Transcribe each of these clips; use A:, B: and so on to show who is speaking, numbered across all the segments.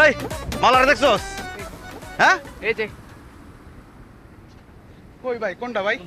A: এই মালার দেখছস? হ্যাঁ
B: এই যে
C: কই ভাই কোনটা ভাই?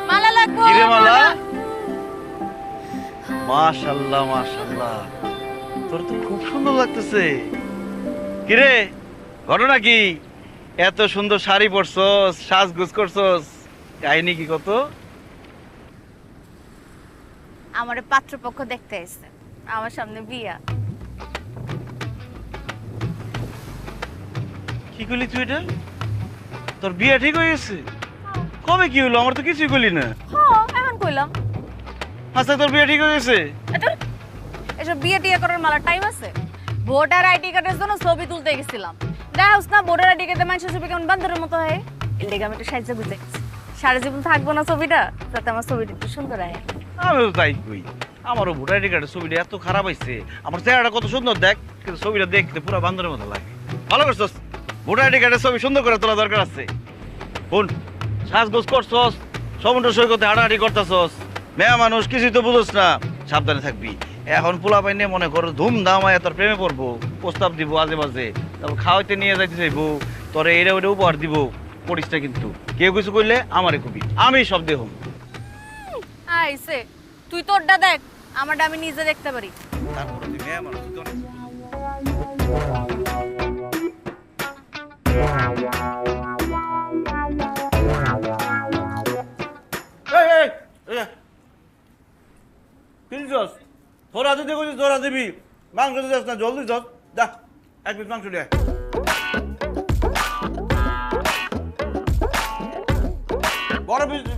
D: মালা লাগবো
A: কিরে মালা?
D: মালা।
A: মাশাআল্লাহ মাশাআল্লাহ, তোর তো খুব সুন্দর লাগতেছে। কিরে ঘটনা কি? এত সুন্দর শাড়ি পরছস, সাজগোজ করছস, কাহিনী কি কত?
D: আমারে পাত্রপক্ষ দেখতে এসেছে, আমার সামনে বিয়া।
A: কি করলি তুই এটা? তোর বিয়ে ঠিক হয়ে গেছে? কবে কি হলো? আমার তো কিছুই করলি না।
D: হ্যাঁ এখন কইলাম।
A: আচ্ছা তোর বিয়ে ঠিক হয়ে গেছে?
D: এটা এসব বিয়ে টিয়ে করার মালা টাইম আছে? ভোটার আইডি কার্ডের জন্য ছবি তুলতে গেছিলাম, দেখাস না ভোটার আইডি কার্ডে মানুষের ছবি কেমন বান্দরের মতো হয়। এর লেগে আমি একটু সাহায্য করতে গেছি। সারা জীবন থাকবো না ছবিটা, যাতে আমার ছবিটা একটু সুন্দর হয়।
A: আমি তো তাই কই, আমারও ভোটার আইডি কার্ডের ছবিটা এত খারাপ হয়েছে। আমার চেহারাটা কত সুন্দর দেখ, কিন্তু ছবিটা দেখতে পুরো বান্দরের মতো লাগে। ভালো করছস, ভোটার আইডি কার্ডের ছবি সুন্দর করে তোলা দরকার আছে। বোন সাজগোজ করছস, সমুদ্র সৈকতে হাঁটাহাঁটি করতেছস, মেয়া মানুষ কিছুই তো বুঝোস না, সাবধানে থাকবি। এখন পোলা পাইনে মনে কর ধুমধাম হয় তোর প্রেমে পড়বো, প্রস্তাব দিব আজে বাজে, তারপর খাওয়াইতে নিয়ে যাইতে চাইবো, তোরে এটা ওইটা উপহার দিব, করিস না কিন্তু। কেউ কিছু করলে আমারে কবি, আমি সব দেহ।
D: আইছে তুই তোরটা দেখ, আমারটা আমি নিজে দেখতে পারি।
A: তারপরে তুই মেয়া মানুষ, তুই তো অনেক এই, এই, এই, কি দিছস? তোরা দিতে কইছিস তোরা দিবি, মাংস দিছস না জল দিছস? যা এক পিস মাংস দে। বড় পিস দে।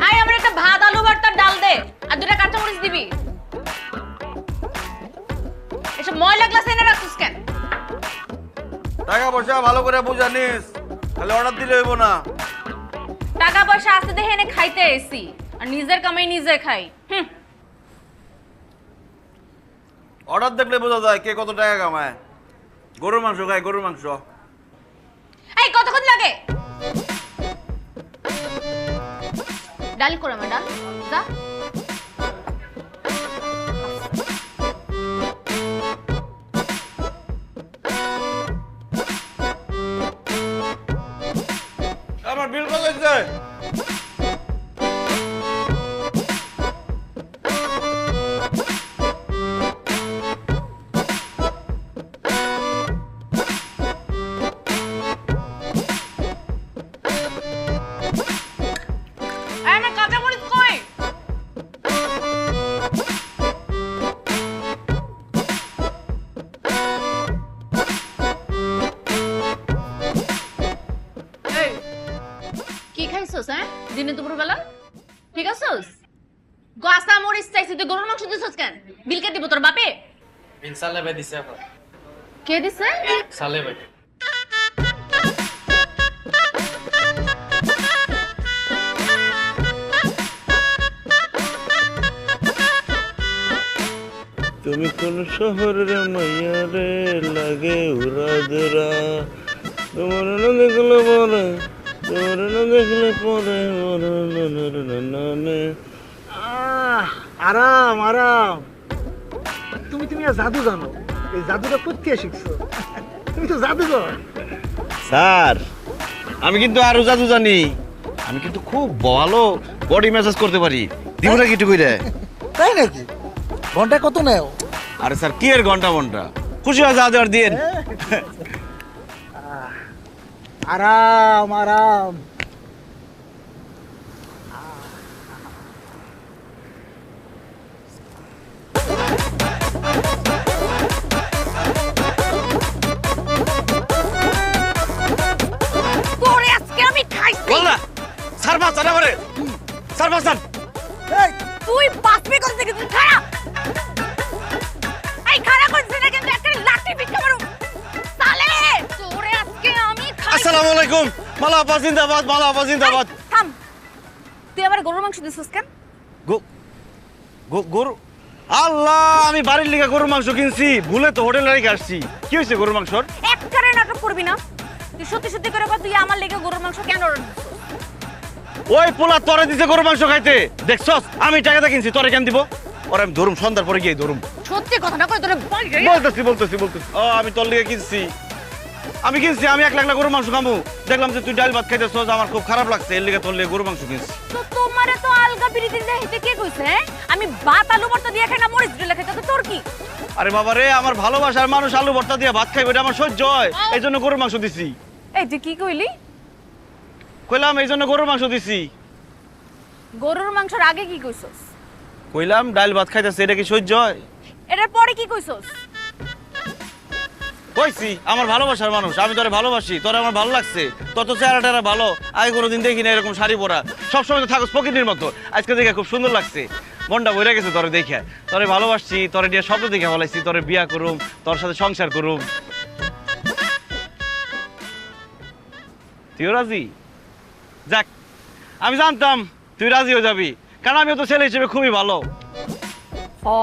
D: আই আমার একটা ভাত আলু ভর্তার ডাল দে, আর দুটা কাঁচামরিচ দিবি। এসব ময়লা গ্লাস এনে রাখছিস কেন?
A: টাকা পয়সা ভালো করে বুঝানিস, তাহলে অর্ডার দিলে হইব না।
D: টাকা পয়সা আছে দেখে এনে খাইতে এসি, আর নিজের কামাই নিজে খাই।
A: অর্ডার দেখলে বোঝা যায় কে কত টাকা কামায়। গরুর মাংস খায়, গরুর মাংস।
D: এই কতক্ষণ লাগে? ডাল করে আমার ডাল যা।
A: আমার বিল কত হয়েছে?
D: আমার কাঁচামরিচ কই? এই কি খাইছস? হ্যাঁ দিনে দুপুর বেলা ঠিক আছস? কাঁচামরিচ চাইছিস তুই, গরুর মাংস দিছস কেন? বিল কে দিব তোর বাপে?
B: বিল সালে ভাই দিছে আপা।
D: কে দিছে?
B: সালে ভাই।
A: তুমি কোন শহরের মাইয়া রে, লাগে উড়া দুরা, তোমার না দেখলে পরে, তোমার না দেখলে পরে,
C: আরাম আরাম। তুমি আর জাদু জানো, এই জাদুটা কোথেকে শিখছো? তুমি তো জাদুঘর।
A: স্যার আমি কিন্তু আরো জাদু জানি, আমি কিন্তু খুব ভালো বডি ম্যাসাজ করতে পারি। দিব না কিছু কইরে?
C: তাই নাকি? ঘন্টা কত নেও?
A: আরে স্যার কি এর ঘন্টা ঘন্টা, খুশি হয় যা দেওয়ার দিয়ে।
C: আরাম আরাম।
D: তোরে আজকে আমি খাইছি।
A: বললা স্যার বাঁচান আমারে, স্যার বাঁচান।
C: এই
D: তুই বাঁচবি কোথা থেকে? তুই খারাপ। এই খারাপ করছিস না কিন্তু একটা লাঠি ভিক্ষা মারু। সালে তোরে আজকে আমি খাইছি।
A: আসসালামু আলাইকুম। মালা আপা জিন্দাবাদ, মালা আপা জিন্দাবাদ।
D: থাম। তুই আবার গরুর মাংস দিছিস কেন?
A: গরু? আল্লাহ, আমি বাড়ির লিগা গরুর মাংস কিনছি, ভুলে তো হোটেলে রেখে আসছি। কি হয়েছে গরুর মাংসর?
D: একবারে নাটক করবি না। তুই সত্যি সত্যি করে বল, তুই আমার লেগে গরুর মাংস কেন অর্ডার দিছিস?
A: ওই পোলা তোরে দিছে গরুর মাংস খাইতে, দেখছস? আমি টাকাটা কিনছি, তোরে কেন দিব? ওরে আমি ধরুম, সন্ধ্যার পরে গিয়ে ধরুম।
D: সত্যি কথা না কই তোরে বাইরে।
A: বলতেছি। ও আমি তোর লিগে কিনছি, আমি এক লাখ গরুর মাংস খামু। দেখলাম যে তুই ডাল ভাত খাইতেছস, আমার খুব খারাপ লাগছে, এর লিগে তোর লিগে গরুর মাংস কিনছি।
D: তো তোমারে তো আলগা বিরিতি দিয়ে হেতে কে কইছে? হ্যাঁ? আমি ভাত আলু ভর্তা দিয়ে খাই না মরিচ দিয়ে খাই, তো তোর কি?
A: আরে বাবা রে, আমার ভালোবাসার মানুষ আলু ভর্তা দিয়ে ভাত খাইবে, এটা আমার সহ্য হয়, এই জন্য গরুর মাংস দিছি।
D: এই তুই কি কইলি?
A: কইলাম এই জন্য গরুর মাংস দিছি।
D: গরুর মাংসের আগে কি কইছস?
A: কইলাম ডাল ভাত খাইতেছে, এটা কি সহ্য হয়?
D: এটার পরে কি কইছস?
A: কইছি আমার ভালোবাসার মানুষ, আমি তোরে ভালোবাসি, তোরে আমার ভালো লাগছে, তোর তো চেহারা ভালো, আগে কোনোদিন দেখি না এরকম শাড়ি পরা, সবসময় তো থাকস পকেটের মতো, আজকে দেখে খুব সুন্দর লাগছে, মনটা বইরা গেছে তোরে দেখে, তোরে ভালোবাসছি, তোরে নিয়ে স্বপ্ন দেখে বলাইছি, তোরে বিয়া করুম, তোর সাথে সংসার করুম। তুইও রাজি? যাক, আমি জানতাম তুই রাজি হয়ে যাবি, কারণ আমিও তো ছেলে হিসেবে খুবই ভালো।
D: ও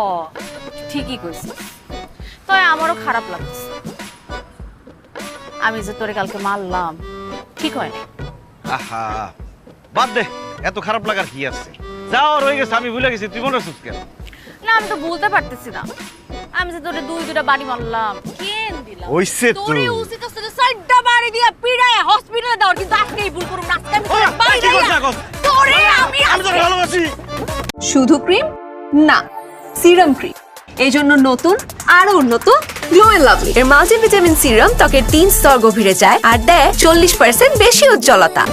D: ঠিকই কইছিস, তাই আমারও খারাপ লাগছে। আমি যে তোরে কালকে মারলাম ঠিক হয় না।
A: আহা, বাদ দে, এত খারাপ লাগার কি আছে, যাও রয়ে গেছে, আমি ভুলে গেছি, তুই মনে রাখছিস কেন?
D: না আমি তো বলতে পারতেছি না, আমি যে তোরে দুইটা বাড়ি মারলাম, কেন দিলাম?
A: হইছে তো।
D: তোরে উচিত ছিল চারটা বাড়ি দিয়া পিড়ায় হসপিটালে দাও, কিন্তু আজকেই ভুল করুম না, আজকে আমি তোরে বাড়ি
A: কি করছ
D: দিয়া
A: এখন?
D: তোরে আমি
A: তোরে ভালোবাসি।
E: শুধু ক্রিম না, সিরাম ক্রিম, এই জন্য নতুন আরো উন্নত গ্লো এন্ড লাভলি এর মাল্টিভিটামিন সিরাম ত্বকের 3 স্তর গভীরে যায় আর দেয় 40% বেশি উজ্জ্বলতা।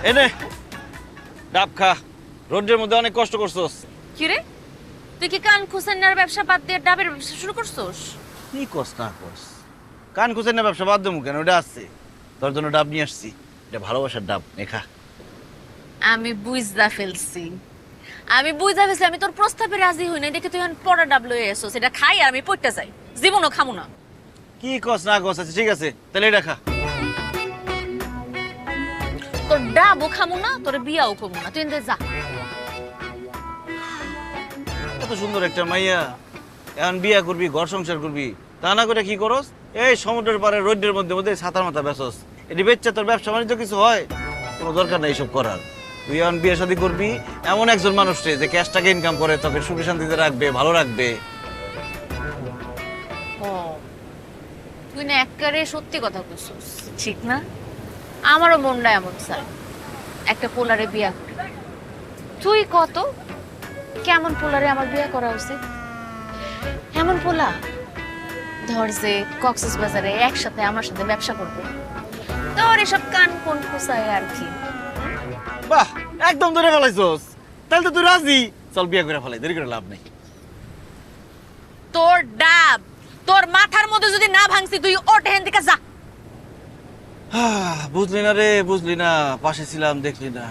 A: এনে ডাব খা, রোদের মধ্যে অনেক কষ্ট করছস।
D: কি রে, তুই কি কান খুসেনার ব্যবসা বাদ দিয়ে ডাবের ব্যবসা শুরু করছস?
A: কি কস না কস, কান খুঁজে না ব্যবসা বাদ দেবো কেন, ওটা আছে, তোর জন্য ডাব নিয়ে আসছি, এটা ভালোবাসার ডাব, খা।
D: আমি বুঝদা ফেলছি, আমি তোর প্রস্তাবে রাজি হই নাই দেখে তুই এখন পড়া ডাব লয়ে এসো, সেটা খাই আর আমি পড়তে যাই, জীবনও খামু না।
A: কি কস না কস, আছে ঠিক আছে, তাহলে এটা খা।
D: তোর ডাবও খামু না, তোর বিয়াও খামু না, তুই এনতে যা।
A: এত সুন্দর একটা মাইয়া, এখন বিয়া করবি, ঘর সংসার করবি, তা না করে কি করস, এই সমুদ্রের পারে রোদের মধ্যে ছাতার মাথা বেচস, এটি বেচছে তোর ব্যবসা বাণিজ্য কিছু হয়? কোনো দরকার নাই এইসব করার। তুই এখন বিয়ে শাদী করবি এমন একজন মানুষকে যে ক্যাশ টাকা ইনকাম করে তোকে সুখে শান্তিতে রাখবে, ভালো রাখবে।
D: ও তুই না একবারে সত্যি কথা কইছস, ঠিক না? আমারও মনটা এমন চায় একটা পোলারে বিয়া করি। তুই কত কেমন পোলারে আমার বিয়া করা উচিত? এমন পোলা ধর যে কক্সবাজারে একসাথে আমার সাথে ব্যবসা করবে, তোর এসব কান কোন খুসায় আর কি।
A: বাহ, একদম ধরে ফেলাইছস, তাহলে তো তুই রাজি, চল বিয়ে করে ফেলাই, দেরি করে লাভ নেই।
D: তোর ডাব তোর মাথার মধ্যে যদি না ভাঙছি তুই ওঠ হেন থেকে যা।
A: বুঝলি না রে, বুঝলি না, পাশে ছিলাম দেখলি না।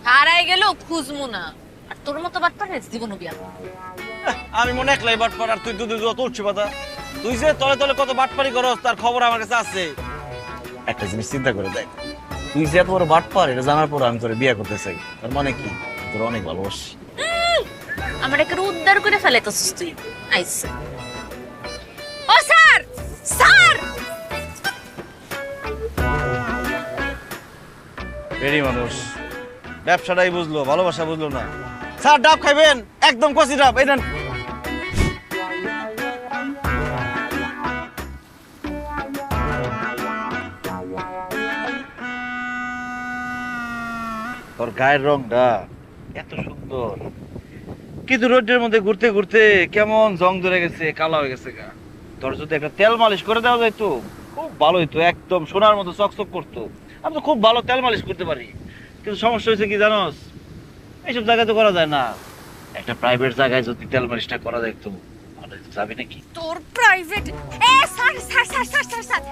D: হারাই গেল খুঁজমু না, আর তোর মতো বাটপার জীবনও বিয়া না।
A: আমি মনে একলাই বাটপার, আর তুই দুধে যত উঠছি পাতা, তুই যে তলে তলে কত বাটপারি করস তার খবর আমার কাছে আছে। একটা জিনিস চিন্তা করে দেখ, তুই যে এত বড় বাটপার এটা জানার পর আমি তোরে বিয়ে করতে চাই, তার মানে কি তোর অনেক ভালোবাসি।
D: আমার একটা উদ্ধার করে ফেলে তো তুই আইছে। ও স্যার, স্যার
A: বেরি মানুষ ব্যবসাটাই বুঝলো, ভালোবাসা বুঝলো না। স্যার ডাব খাইবেন? একদম কচি ডাব, এই নেন। তোর গায়ের রংটা এত সুন্দর, কিন্তু রোদের মধ্যে ঘুরতে ঘুরতে কেমন জং ধরে গেছে, কালো হয়ে গেছে গা। তোর যদি একটা তেল মালিশ করে দেওয়া যাইতো খুব ভালো হইতো, একদম সোনার মতো চকচক করতো। আমি তো খুব ভালো তেল মালিশ করতে পারি, কিন্তু সমস্যা হয়েছে কি জানোস, এইসব জায়গায় তো করা যায় না। একটা প্রাইভেট জায়গায় যদি তেল মালিশটা করা যাইতো ভালো হইতো, যাবি নাকি?
D: তোর private sir sir sir sir sir sir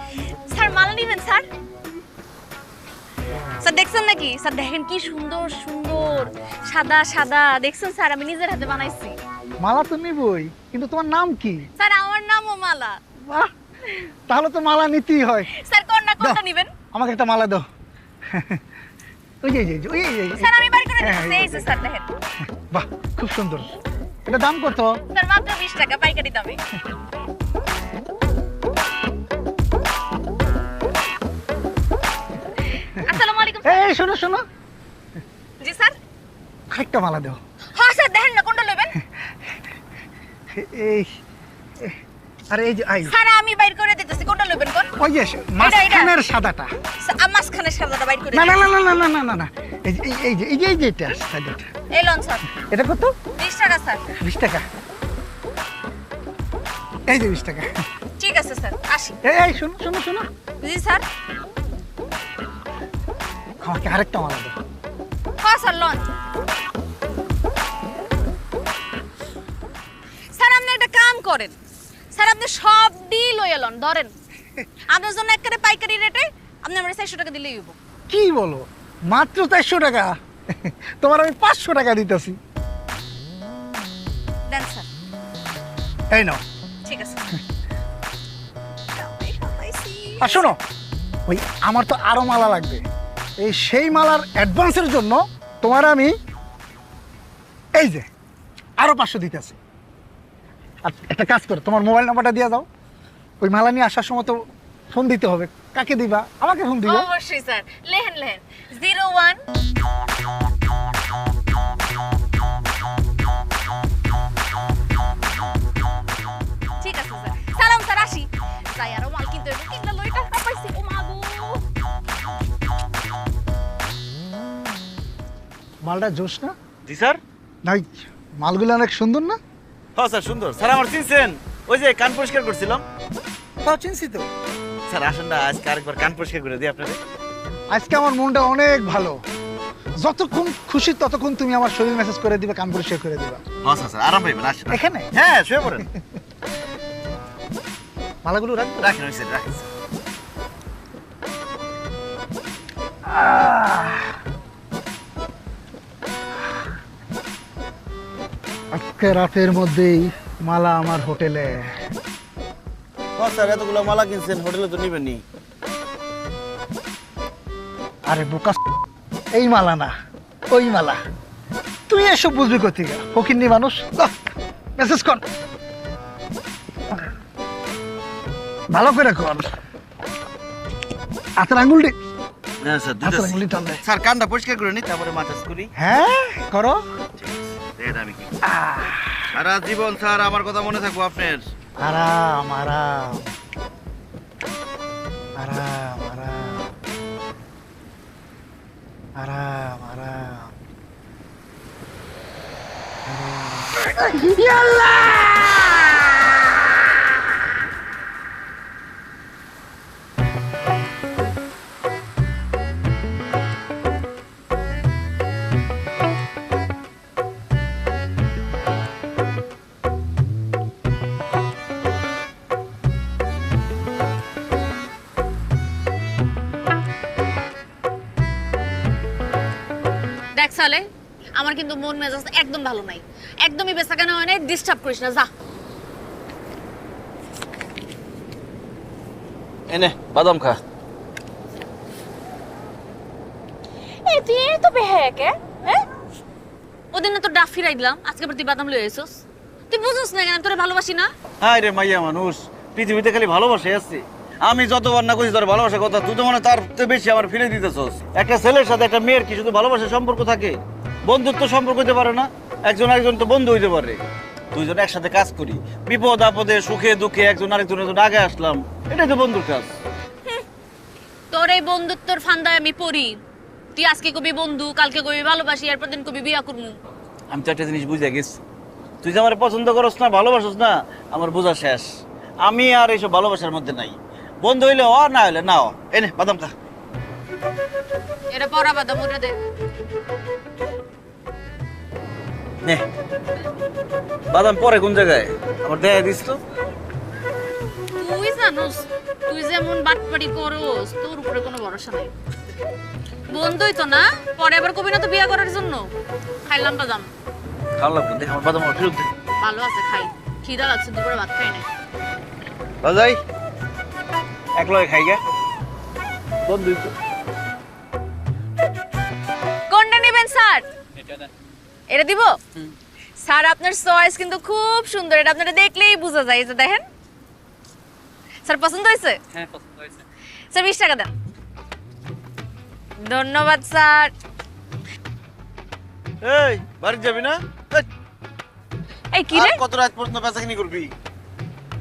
D: sir মালা নিবেন স্যার? স্যার দেখছেন নাকি? স্যার দেখেন কি সুন্দর সুন্দর সাদা সাদা, দেখছেন স্যার? আমি নিজের হাতে বানাইছি।
C: মালা তো নিবই, কিন্তু তোমার নাম কি?
D: স্যার আমার নামও মালা।
C: বাহ, তাহলে তো মালা নিতেই হয়।
D: স্যার কোনটা নিবেন?
C: আমাকে একটা মালা দাও। ওই যে ওই
D: স্যার আমি বাড়ি করে
C: হ্যাঁ,
D: দিচ্ছি, এই যে স্যার দেখেন।
C: বাহ, খুব সুন্দর। এটা দাম কত?
D: স্যার মাত্র 20 টাকা পাইকারি দামে। আসসালামু আলাইকুম।
C: এই শোনো শোনো,
D: জি স্যার।
C: আরেকটা মালা দাও।
D: হ্যাঁ স্যার দেখেন না কোনটা নেবেন?
C: এই আরে এই যে আই,
D: স্যার আমি বাইর করে দিতেছি, কোনটা নেবেন কোন?
C: ওই যে মাঝখানের সাদাটা।
D: মাঝখানে সাদাটা বাইর করে
C: না
D: দিন।
C: না না না না না না না, এই যে এটা সাদাটা।
D: এই লন স্যার।
C: এটা কত?
D: 20 টাকা স্যার।
C: 20 টাকা। এই যে 20 টাকা।
D: ঠিক আছে স্যার, আসি।
C: এই শোনো শোনো শোনো,
D: জি স্যার।
C: আমাকে আরেকটা মালা দাও।
D: হ্যাঁ স্যার লন। স্যার আপনি একটা কাম করেন, স্যার আপনি সব ডিল লইয়া লন, ধরেন আপনার জন্য একেবারে পাইকারি রেটে আপনি আমার 400 টাকা দিলেই হইব।
C: কি বলো, মাত্র 400 টাকা? তোমার আমি 500 টাকা দিতেছি।
D: দেন স্যার।
C: এই নাও।
D: ঠিক আছে।
C: আর শোনো, ওই আমার তো আরো মালা লাগবে। এই সেই মালার অ্যাডভান্সের জন্য তোমার আমি এই যে আরো 500 দিতেছি। আর একটা কাজ করো, তোমার মোবাইল নাম্বারটা দিয়ে দাও। ওই মালা নিয়ে আসার সময় তো ফোন দিতে হবে। কাকে দিবা? আমাকে ফোন দিও।
D: অবশ্যই স্যার, লেহেন লেহেন 01 ঠিক আছে স্যার। সালাম স্যার, আসি। যাই আরো মাল কিনতে হবে, কিনলে লই টাকা পাইছি। ও মা গো,
C: মালটা জোশ না?
A: জি স্যার।
C: নাই, মালগুলো অনেক সুন্দর না?
A: হ্যাঁ স্যার সুন্দর। স্যার আমার চিনছেন? ওই যে কান পরিষ্কার করছিলাম।
C: তাও চিনছি তো।
A: স্যার আসেন না, আজকে আরেকবার কান পরিষ্কার করে দিই আপনাদের।
C: আজকে আমার মনটা অনেক ভালো। যতক্ষণ খুশি ততক্ষণ তুমি আমার শরীর মেসেজ করে দিবে, কান পরিষ্কার করে দিবা।
A: হ্যাঁ স্যার, আরাম পাইবেন, আসেন।
C: এখানে
A: হ্যাঁ শুয়ে পড়েন।
C: মালাগুলো রাখবো।
A: রাখেন ওই স্যার, রাখেন।
C: আজকে রাতের মধ্যেই মালা আমার হোটেলে।
A: হ্যাঁ স্যার, এতগুলো মালা কিনছেন, হোটেলে তো নিবেননি।
C: আরে বোকা, এই মালা না, ওই মালা। তুই এসব বুঝবি কোথেকে? ফকিন্নি মানুষ। মেসেজ কর, ভালো করে কর। হাতের আঙুলটি,
A: হ্যাঁ স্যার,
C: হাতের আঙুলটি টান দে।
A: স্যার কানটা পরিষ্কার করে নি, তারপরে মাসাজ করি।
C: হ্যাঁ করো।
A: এটা আমি কি সারা জীবন স্যার আমার কথা মনে থাকবো আপনার।
C: আরাম আরাম আরাম আরাম আরাম আরাম।
D: দেখ সালে, আমার কিন্তু মন মেজাজ একদম ভালো নাই, একদমই বেচাকেনা হয় নাই। ডিস্টার্ব করিস না, যা।
A: এনে বাদাম খা।
D: এই তুই তো বেহেকে, হ্যাঁ? ওদিনে তো ডাফ ফিরাই দিলাম, আজকে আবার তুই বাদাম লই আইছস। তুই বুঝছস না কেন আমি তোরে ভালোবাসি না?
A: হায় রে মাইয়া মানুষ, পৃথিবীতে খালি ভালোবাসা আছে। আমি যতবার না কইছি তোর ভালোবাসার কথা, তুই তো মনে তার চেয়ে বেশি আমার ফিরে দিতেছস। একটা ছেলের সাথে একটা মেয়ের কি শুধু ভালোবাসার সম্পর্ক থাকে? বন্ধুত্ব সম্পর্ক হইতে পারে না? একজন আরেকজন তো বন্ধু হইতে পারে। দুইজন একসাথে কাজ করি, বিপদ আপদে সুখে দুঃখে একজন আরেকজনের জন্য আগে আসলাম, এটাই তো বন্ধুর কাজ।
D: তোর এই বন্ধুত্বর ফান্দায় আমি পড়ি, তুই আজকে কবি বন্ধু, কালকে কবি ভালোবাসি, এরপর দিন কবি বিয়া করবো।
A: আমি তো একটা জিনিস বুঝে গেছি, তুই যে আমার পছন্দ করস না, ভালোবাসস না, আমার বোঝা শেষ। আমি আর এইসব ভালোবাসার মধ্যে নাই। বন্ধু হইলে ও, না হইলে না ও। এনে বাদাম খা।
D: এটা পড়া বাদাম ওটা দে।
A: নে বাদাম পরে কোন জায়গায় আমার দেয়া দিস তো।
D: তুই জানোস তুই যেমন বাটপাড়ি করস, তোর উপরে কোনো ভরসা নাই। বন্ধুই তো না, পরে আবার কবি না তো বিয়া করার জন্য। খাইলাম বাদাম,
A: খাওয়ালাম তো, দেখ আমার বাদাম আমার ফেরত দে।
D: ভালো আছে, খাই। খিদা লাগছে, দুপুরে ভাত খাই না।
A: বাজাই এক লগে খাই গে বন্ধুই তো।
D: কোনটা নেবেন স্যার? এটা দিব স্যার? আপনার চয়েস কিন্তু খুব সুন্দর, এটা আপনারা দেখলেই বোঝা যায়। এই যে দেখেন স্যার, পছন্দ হয়েছে?
B: হ্যাঁ পছন্দ হয়েছে।
D: স্যার 20 টাকা দেন। ধন্যবাদ স্যার।
A: এই বাড়ি যাবি না?
D: এই কি রে,
A: আর কত রাত পর্যন্ত বেচাকিনি করবি?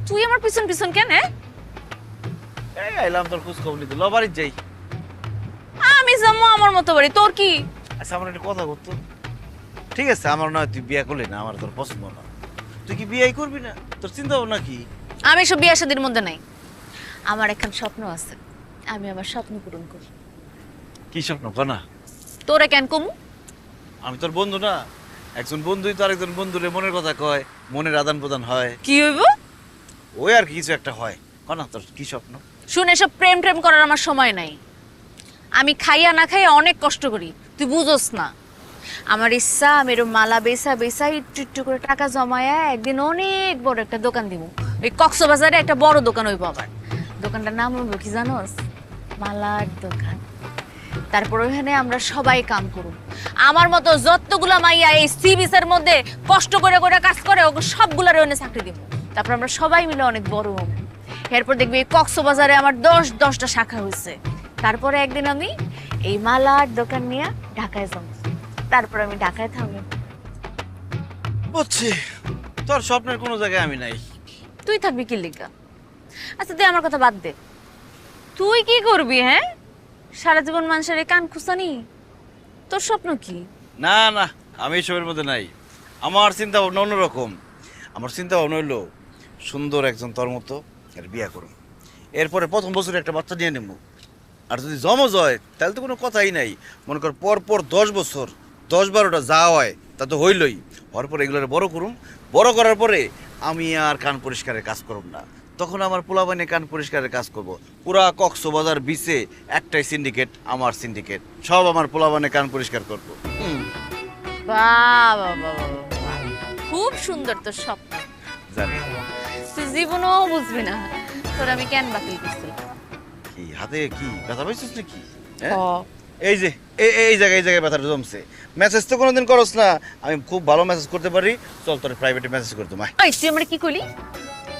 D: তুই আমার পিছন পিছন কেন?
A: এই আইলাম তোর খোঁজ খবর নিতে। ল বাড়ি যাই।
D: আমি যাবো আমার মতো বাড়ি, তোর কি?
A: আচ্ছা আমার একটা কথা করতো। ঠিক আছে, আমার নয় তুই বিয়ে করলি না, আমার তোর পছন্দ না। তুই কি বিয়ে করবি না? তোর চিন্তা ভাবনা কি?
D: আমি সব বিয়ে শাদীর মধ্যে নাই। আমার একখান স্বপ্ন আছে, আমি আমার স্বপ্ন পূরণ করি।
A: কি স্বপ্ন কনা?
D: তোরে কেন কমু?
A: আমি তোর বন্ধু না? একজন বন্ধুই তো আরেকজন বন্ধুরে মনের কথা কয়, মনের আদান প্রদান হয়।
D: কি হইব?
A: ওই আর কিছু একটা হয়। কনা তোর কি স্বপ্ন?
D: শুনে সব প্রেম প্রেম করার আমার সময় নাই। আমি খাইয়া না খাইয়া অনেক কষ্ট করি, তুই বুঝোস না। আমার ইচ্ছা আমি এরকম মালা বেচা বেচা একটু একটু করে টাকা জমায়া একদিন অনেক বড় একটা দোকান দিব। ওই কক্সবাজারে একটা বড় দোকান হইব। আবার দোকানটার নাম হইব কি জানোস? মালার দোকান। তারপর ওখানে আমরা সবাই কাম করব। আমার মতো যতগুলা মাইয়া এই সি বিচের মধ্যে কষ্ট করে করে কাজ করে, ওকে সবগুলার ওখানে চাকরি দিব। তারপর আমরা সবাই মিলে অনেক বড় হব। এরপর দেখবি এই কক্সবাজারে আমার 10টা শাখা হয়েছে। তারপরে একদিন আমি এই মালার দোকান নিয়ে ঢাকায় যাব। তারপর আমি ঢাকায় থাকবো।
A: বুঝছি, তোর স্বপ্নের কোনো জায়গায় আমি নাই।
D: তুই থাকবি কি লিগা? আচ্ছা তুই আমার কথা বাদ দে, তুই কি করবি? হ্যাঁ, সারা জীবন মানুষের এই কান খুসানি? তোর স্বপ্ন কি?
A: না না, আমি এসবের মধ্যে নাই। আমার চিন্তা ভাবনা অন্যরকম। আমার চিন্তা ভাবনা হইলো সুন্দর একজন তোর মতো এর বিয়ে করুন, এরপরে প্রথম বছরে একটা বাচ্চা নিয়ে নেব। আর যদি জমজ হয় তাহলে তো কোনো কথাই নাই। মনে কর পর 10 বছর 10-12টা যা হয় তা তো হইলই। হওয়ার পরে এগুলোর বড় করুম। বড় করার পরে আমি আর কান পরিষ্কারের কাজ করব না, তখন আমার পোলাবাইনে কান পরিষ্কারের কাজ করব। পুরা কক্সবাজার বিচে একটাই সিন্ডিকেট, আমার সিন্ডিকেট। সব আমার পোলাবাইনে কান পরিষ্কার করব।
D: বাহ বাহ বাহ, খুব সুন্দর তোর স্বপ্ন।
A: জানি
D: তুই জীবনও বুঝবি না তোর আমি কেন বাতিল করছি।
A: কি হাতে কি ব্যথা পাইছিস নাকি? এই যে এই জায়গায় ব্যথাটা জমছে। মেসেজ তো কোনোদিন করস না। আমি খুব ভালো মেসেজ করতে পারি। চল তোর প্রাইভেটে মেসেজ করতে মাই।
D: ওই তুই আমারে কি কইলি?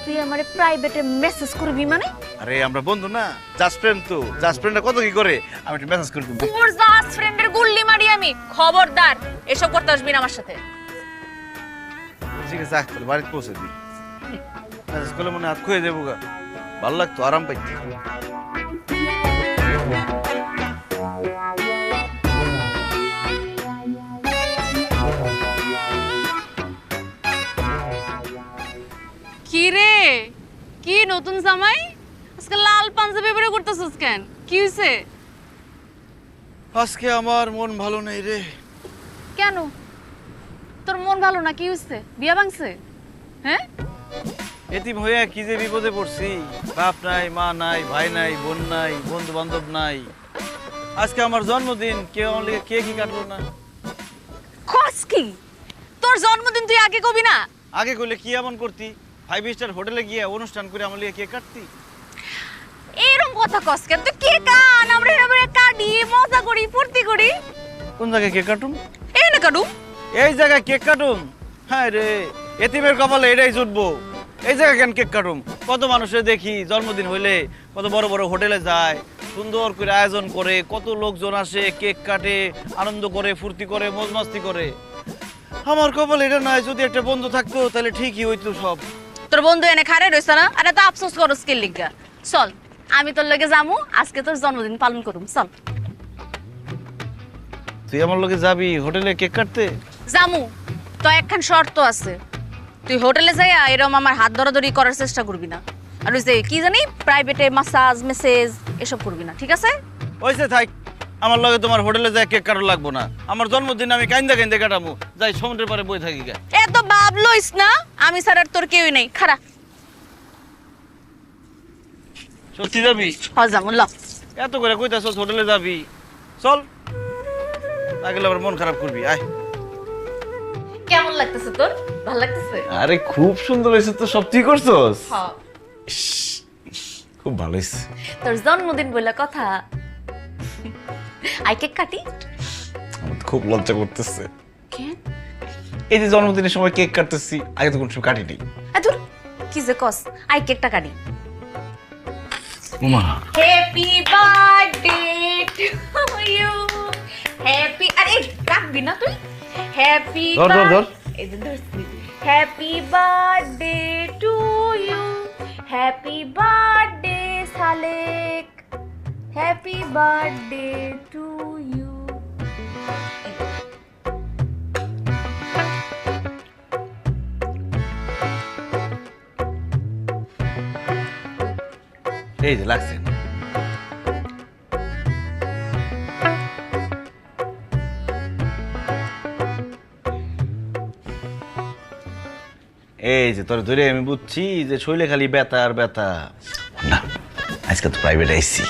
D: তুই আমারে প্রাইভেটে মেসেজ করবি মানে?
A: আরে আমরা বন্ধু না, জাস্ট ফ্রেন্ড তো। জাস্ট ফ্রেন্ডটা কত কি করে, আমি একটা মেসেজ করে দিই।
D: তোর জাস্ট ফ্রেন্ডের গুল্লি মারি আমি। খবরদার এসব করতে আসবি না আমার সাথে।
A: ঠিক আছে, তোর বাড়িতে পৌঁছে দিই। মেসেজ করলে মনে হাত খুঁয়ে দেবো গা, ভালো লাগতো, আরাম পাইতে।
D: কি রে, কি নতুন জামাই? আজকে লাল পাঞ্জাবি পরে করতেছিস কেন? কি হইছে?
A: আজকে আমার মন ভালো নেই রে।
D: কেন তোর মন ভালো না? কি হইছে? বিয়া ভাঙছে? হ্যাঁ,
A: এতিম হয়ে কি যে বিপদে পড়ছি। বাপ নাই, মা নাই, ভাই নাই, বোন নাই, বন্ধু বান্ধব নাই। আজকে আমার জন্মদিন, কেউ আমার লিগে কে কি কাটলো না।
D: কস কি? তোর জন্মদিন তুই আগে কবি না?
A: আগে কইলে কি এমন করতি? 5 স্টার হোটেলে গিয়ে অনুষ্ঠান করে আমার লিগে কে কাটতি?
D: এরকম কথা কস কেন? তুই কে কান, আমরা এভাবে কাটি, মজা করি, ফুর্তি করি।
A: কোন জায়গায় কেক কাটুম?
D: এই না কাটু,
A: এই জায়গায় কেক কাটুম? হ্যাঁ রে, এতিমের কপালে এটাই জুটবো। এই জায়গায় কেন কেক কাটুম? কত মানুষের দেখি জন্মদিন হইলে কত বড় বড় হোটেলে যায়, সুন্দর করে আয়োজন করে, কত লোকজন আসে, কেক কাটে, আনন্দ করে, ফুর্তি করে, মজ মাস্তি করে। আমার কপালে এটা নাই। যদি একটা বন্ধু থাকতো তাহলে ঠিকই হইতো সব।
D: তোর বন্ধু এনে খারে রইছ না? আরে তো আফসোস করস কে লিগা? চল আমি তোর লগে যামু, আজকে তোর জন্মদিন পালন করুম। চল।
A: তুই আমার লগে যাবি হোটেলে কেক কাটতে?
D: জামু তো একখান শর্ত আছে, তুই হোটেলে যাইয়া এরকম আমার হাত ধরাধরি করার চেষ্টা করবি না, আর ওই যে কি জানি প্রাইভেটে মাসাজ মেসেজ এসব করবি না, ঠিক আছে?
A: ওইসে থাক, আমার লগে তোমার হোটেলে যায় কেক কাটার লাগবো না। আমার জন্মদিন আমি কাইন্দা কাইন্দা কাটামু, যাই সমুদ্রের পারে বই থাকি গা।
D: এত ভাবলইস না, আমি ছাড়া আর তোর কেউই নেই। খারা
A: সত্যি যাবি?
D: হ জামু ল।
A: এত করে কইতাছস হোটেলে যাবি, চল। আগেলে আবার মন খারাপ করবি, আয়।
D: কেমন লাগতেছে তোর? ভালো লাগতেছে?
A: আরে খুব সুন্দর হয়েছে তো, সব তুই করছস?
D: হ্যাঁ।
A: খুব ভালো হয়েছে।
D: তোর জন্মদিন বলে কথা, আই কেক কাটি।
A: আমার তো খুব লজ্জা করতেছে।
D: কেন?
A: এই যে জন্মদিনের সময় কেক কাটতেছি, আগে তো কোনো সময় কাটিনি।
D: ধুর, কি যে কস, আই কেকটা কাটি।
A: মা
D: happy birthday to you, happy, আরে কাটবি না তুই? হ্যাপি
A: ধর, ধর, ধর।
D: এই যে ধরছি। Happy birthday to you, happy birthday Salek, happy birthday to you.
A: এই যে লাগছে। এই যে তোর ধরে আমি বুঝছি যে শৈলে খালি ব্যথা আর ব্যথা না। আজকে তো প্রাইভেট আইসি,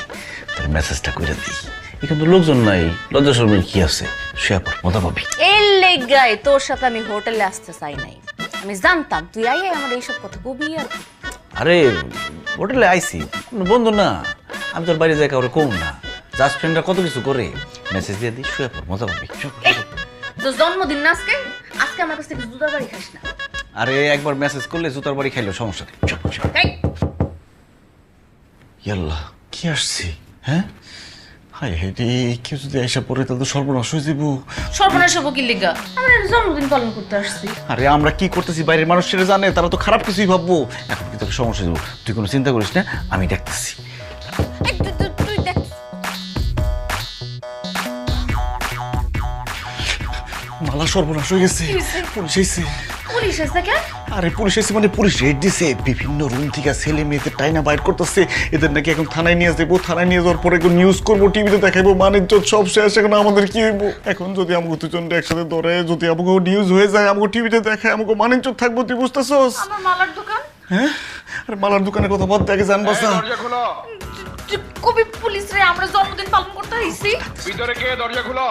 A: তোর মেসেজটা করে দিই। এখানে তো লোকজন নাই, লজ্জা শর্মের কি আছে? শুয়ে পড়, মজা পাবি।
D: এর লেগায় তোর সাথে আমি হোটেলে আসতে চাই নাই। আমি জানতাম তুই আই আমার এইসব কথা কবি। আর
A: আরে হোটেলে আইসি, কোনো বন্ধু না। আমি তোর বাড়ি যাই কাউরে কম না, জাস্ট ফ্রেন্ডরা কত কিছু করে। মেসেজ দিয়ে দিই, শুয়ে পড়, মজা পাবি।
D: তোর জন্মদিন না আজকে, আজকে আমার কাছ থেকে জুতার বাড়ি খাস না।
A: আরে একবার মেসেজ করলে জুতার বাড়ি খাইলো, সমস্যা নেই।
D: এই,
A: ইয়াল্লাহ, কি আসছি? হ্যাঁ, হাই হাই রে, কেউ যদি এসে পড়ে তাহলে তো সর্বনাশ হয়ে যাবো।
D: সর্বনাশ হবো কি লিগা? আমরা জন্মদিন পালন করতে আসছি।
A: আরে আমরা কি করতেছি বাইরের মানুষেরা জানে, তারা তো খারাপ কিছুই ভাববো। এখন কি তোকে সমস্যা দেবো? তুই কোনো চিন্তা করিস না, আমি দেখতেছি।
D: এই, তুই দেখ।
A: মালা সর্বনাশ হয়ে গেছে, পুলিশ এসে।
D: পুলিশ এসে কেন?
A: আরে পুলিশ এসে মানে পুলিশ রেড দিছে, বিভিন্ন রুম থেকে ছেলে মেয়েদের টাইনা বাইট করতেছে। এদের নাকি এখন থানায় নিয়ে যাবো, থানায় নিয়ে যাওয়ার পরে নিউজ করবো, টিভিতে দেখাবো, মানিজ্য সব শেষ। এখন আমাদের কি হইব? এখন যদি আমাকে দুজনটা একসাথে ধরে, যদি আমাকে নিউজ হয়ে যায়, আমাকে টিভিতে দেখায়, আমাকে মানিজ্য থাকবো, তুই বুঝতেছস?
D: আমার মালার দোকান।
A: হ্যাঁ, আরে মালার দোকানের কথা বাদ দেখে জানবা
D: কবি পুলিশ রে, আমরা জন্মদিন পালন করতে আইছি।
F: ভিতরে কে? দরজা খুলো।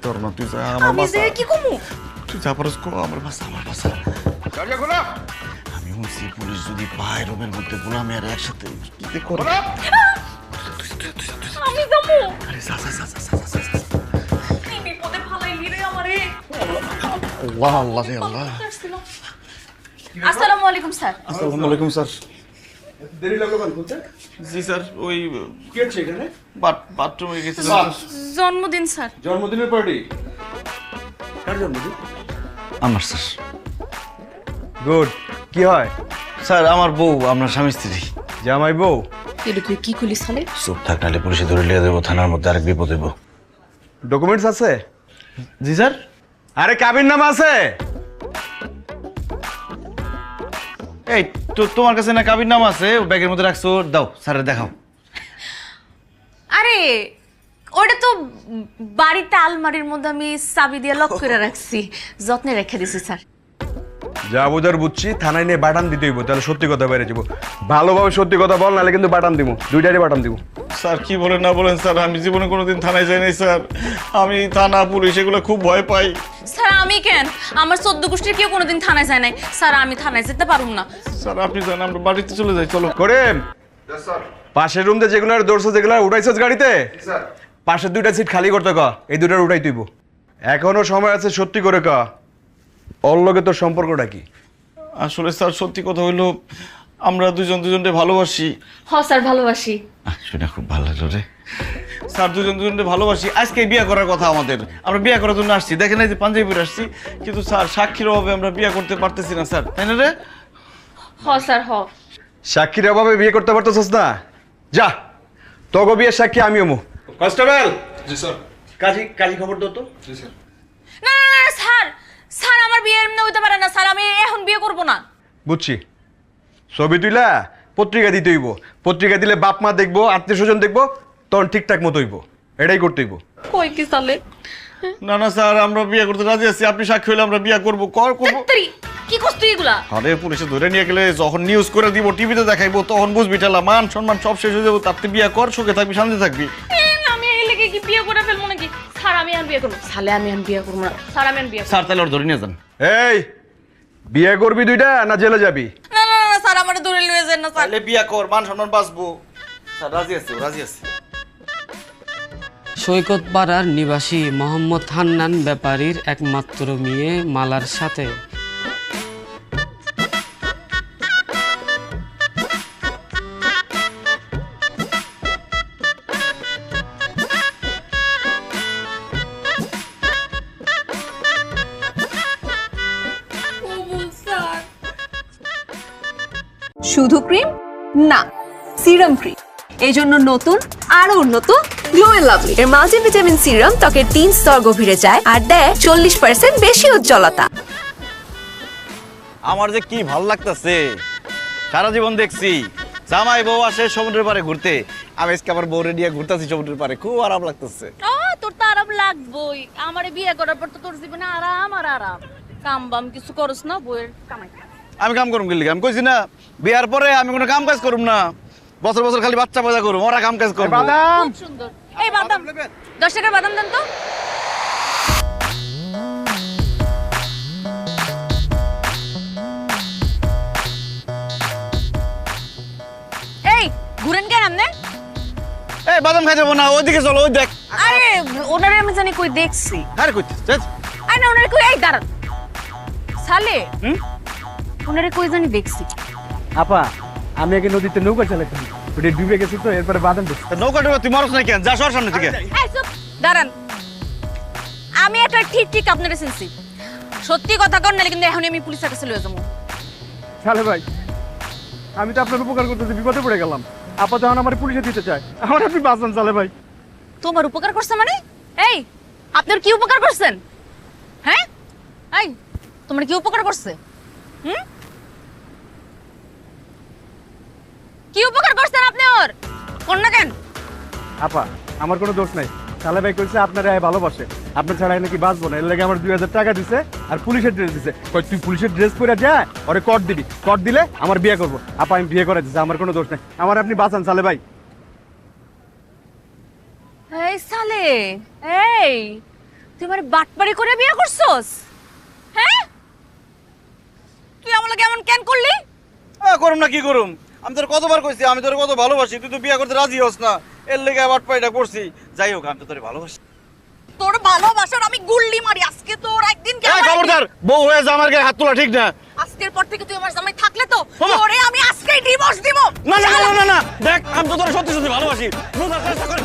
A: তোর না, তুই যা, আমার
D: আমি যে
A: বাসা,
D: কি কমু?
A: তুই যা পারস কো, আমার বাসা, আমার বাসা।
F: দরজা খুলো।
A: আমি বলছি পুলিশ যদি পায় রুমের মধ্যে গোলামি আর একসাথে কি করে?
F: খুলো।
D: আমি যাবো।
A: আরে যা যা যা যা যা যা যা।
D: কি বিপদে ফালাইলি রে আমারে।
A: আল্লাহ আল্লাহ রে আল্লাহ।
D: আসসালামু আলাইকুম স্যার।
A: আসসালামু আলাইকুম স্যার।
F: দেরি লাগলো কেন বলতে?
A: জি স্যার, ওই
F: কি হচ্ছে এখানে?
A: বাথরুমে গেছিলাম।
D: জন্মদিন স্যার।
F: জন্মদিনের পার্টি। কার জন্মদিন?
A: আমার স্যার।
G: গুড। কি হয়?
A: স্যার আমার বউ, আপনার স্বামী স্ত্রী।
G: জামাই বউ?
D: এটা তুই কি খুলিস সালে?
A: চুপ থাক, নাহলে পুলিশে ধরে লিয়ে দেবো, থানার মধ্যে আরেক বিপদ হইব।
G: ডকুমেন্টস আছে?
A: জি স্যার।
G: আরে কাবির নামা আছে?
A: এই তো তোমার কাছে না কাবির নাম আছে, ব্যাগের মধ্যে রাখছো, দাও স্যারের দেখাও।
D: আরে ওটা তো বাড়িতে আলমারির মধ্যে আমি চাবি দিয়ে লক করে রাখছি, যত্নে রেখে দিছি স্যার।
G: যা বুঝার বুঝছি, থানায় নিয়ে বাটান দিতে হইব, তাহলে সত্যি কথা বেড়ে যাবো। ভালোভাবে সত্যি কথা বল, নাহলে কিন্তু বাটান দিব, দুইটারই বাটান দিব।
A: স্যার কি বলেন না বলেন স্যার, আমি জীবনে কোনোদিন থানায় যাই নাই স্যার। আমি থানা পুলিশ এগুলো খুব ভয় পাই।
D: স্যার আমি কেন? আমার 14 গোষ্ঠীর কেউ কোনোদিন থানায় যায় নাই স্যার, আমি থানায় যেতে পারুম না।
A: স্যার আপনি জানেন, আমরা বাড়িতে চলে যাই, চলো।
G: করিম,
F: স্যার।
G: পাশের রুম দিয়ে যেগুলো দৌড়ছো, যেগুলো উঠাইছস গাড়িতে,
F: স্যার।
G: পাশের দুইটা সিট খালি করতে ক, এই দুইটার উঠাই তুইব। এখনো সময় আছে, সত্যি করে ক, ওর লগে তোর সম্পর্কটা কি?
A: আসলে স্যার সত্যি কথা হইলো, আমরা দুজনকে ভালোবাসি।
D: হ স্যার ভালোবাসি।
A: শুনে খুব ভালো লাগলো রে স্যার, দুজনকে ভালোবাসি। আজকে বিয়ে করার কথা আমাদের, আমরা বিয়ে করার জন্য আসছি। দেখেন এই যে পাঞ্জাবি পরে আসছি, কিন্তু স্যার সাক্ষীর অভাবে আমরা বিয়ে করতে পারতেছি না স্যার, তাই না রে?
D: হ স্যার হ।
G: সাক্ষীর অভাবে বিয়ে করতে পারতেছস না? যা, তোকে বিয়ের সাক্ষী আমি হমু। কনস্টেবল,
F: জি স্যার।
A: কাজী কাজী খবর দাও তো।
F: জি স্যার।
D: না না না স্যার, স্যার আমার বিয়ে এমনি হইতে পারে না স্যার, আমি এখন বিয়ে করব না।
G: বুঝছি, ছবি তুইলা পত্রিকা দিতে হইব। পত্রিকা দিলে বাপ মা দেখবো, আত্মীয় স্বজন দেখবো, তখন ঠিকঠাক মতো হইব। এটাই করতে হইব।
D: কই কি সালে?
A: না না স্যার, আমরা বিয়ে করতে রাজি আছি, আপনি সাক্ষী হলে আমরা বিয়ে করবো। করবো।
D: তেত্রি কি করছ তুই এগুলা?
A: আরে পুলিশে ধরে নিয়ে গেলে যখন নিউজ করে দিব, টিভিতে দেখাইবো, তখন বুঝবি ঠেলা মান সম্মান সব শেষ হয়ে যাবো। তার থেকে বিয়ে কর, সুখে থাকবি, শান্তি থাকবি।
D: আমি এই লেগে কি বিয়ে করে ফেলবো নাকি? স্যার আমি এখন বিয়ে করব। সালে আমি এখন বিয়ে করব না স্যার, আমি এখন বিয়ে করব
A: স্যার তাহলে ওর ধরে নিয়ে যান।
G: এই বিয়ে করবি দুইটা না জেলে যাবি?
D: না না না স্যার, আমারে দূরে লয়ে যান না স্যার।
A: তাহলে বিয়ে কর, মান সম্মান বাঁচবো। স্যার রাজি আছে, রাজি আছে।
H: সৈকত পাড়ার নিবাসী মোহাম্মদ হান্নান ব্যাপারীর একমাত্র মেয়ে মালার সাথে
E: শুধু ক্রিম না, সিরাম ক্রিম। এই জন্য নতুন আরো উন্নত গ্লো এন্ড লাভলি এর মাল্টিভিটামিন সিরাম ত্বকের 3 স্তর গভীরে যায় আর দেয় 40% বেশি উজ্জ্বলতা।
A: আমার যে কি ভালো লাগতেছে, সারা জীবন দেখছি জামাই বউ আসে সমুদ্রের পাড়ে ঘুরতে, আমি আজকে আমার বউরে নিয়ে ঘুরতেছি সমুদ্রের পাড়ে, খুব আরাম লাগতেছে।
D: তোর তো আরাম লাগবই, আমারে বিয়ে করার পর তো তোর জীবনে আরাম আর আরাম। কাম বাম কিছু করস না, বউয়ের কামাই।
A: আমি কাম করুম গেলি, আমি কইছি না বিয়ার পরে আমি কোনো কাম কাজ করুম না, বছর বছর খালি বাচ্চা পয়দা করুম, ওরা কাম কাজ করবো।
C: বাদাম
D: খুব সুন্দর। এই বাদাম 10 টাকার বাদাম দেন তো। এই ঘুরেন কেন আপনি?
A: এই বাদাম খাই যাবো না, ওইদিকে চলো, ওই দেখ।
D: আরে ওনারে আমি জানি কই দেখছি।
A: আরে কইছিস
D: আরে না ওনারে কই, এই দাঁড়ান সালে, ওনারে কই জানি দেখছি।
I: আপা আমি আগে নদীতে নৌকা চালাতাম, ওটা ডুবে গেছে তো এরপরে বাদাম দিচ্ছি।
A: নৌকা ডুবে তুই মারস না কেন? যা সর সামনে থেকে।
D: এই চুপ দাঁড়ান, আমি একটা ঠিক ঠিক আপনারে চিনছি। সত্যি কথা কর, নালে কিন্তু এখন আমি পুলিশের কাছে লয়ে যাবো।
I: সালে ভাই আমি তো আপনার উপকার করতেছি, বিপদে পড়ে গেলাম। আপা যখন আমার পুলিশে দিতে চায়, আমার আপনি বাঁচান সালে ভাই।
D: তোমার উপকার করছে মানে? এই আপনার কি উপকার করছেন? হ্যাঁ এই তোমার কি উপকার করছে? হুম, কি উপকার করছেন আপনি? ওর কোন না কেন?
I: আপা আমার কোনো দোষ নাই, সালে ভাই কইছে আপনারা ভালোবাসে, আপনার ছাড়া নাকি বাঁচবো না, এর লাগে আমার 2000 টাকা দিছে আর পুলিশের ড্রেস দিছে। কই তুই পুলিশের ড্রেস পরে যা, ওরে কট দিবি, কট দিলে আমার বিয়ে করবো। আপা আমি বিয়ে করে দিছি, আমার কোনো দোষ নাই, আমার আপনি বাঁচান সালে ভাই।
D: এই সালে, এই তুই আমার বাটপাড়ি করে বিয়ে করছস? হ্যাঁ তুই আমার লাগে এমন কেন করলি?
A: করুম না কি করুম? আমি তোর কতবার কইছি আমি তোর কত ভালোবাসি, তুই তো বিয়ে করতে রাজি হস না, এর লেগে আবার পাইটা করছি। যাই হোক, আমি তো তোর ভালোবাসি।
D: তোর ভালোবাসার আমি গুল্লি মারি আজকে। তোর একদিন
A: খবরদার, বউ হয়ে যা আমার গায়ে হাত তোলা ঠিক না।
D: আজকের পর থেকে তুই আমার জামাই থাকলে তো
A: বাবা!
D: তোরে আমি আজকেই ডিভোর্স দিব।
A: না না না না না, দেখ আমি তো তোর সত্যি সত্যি ভালোবাসি। বুঝার চেষ্টা কর।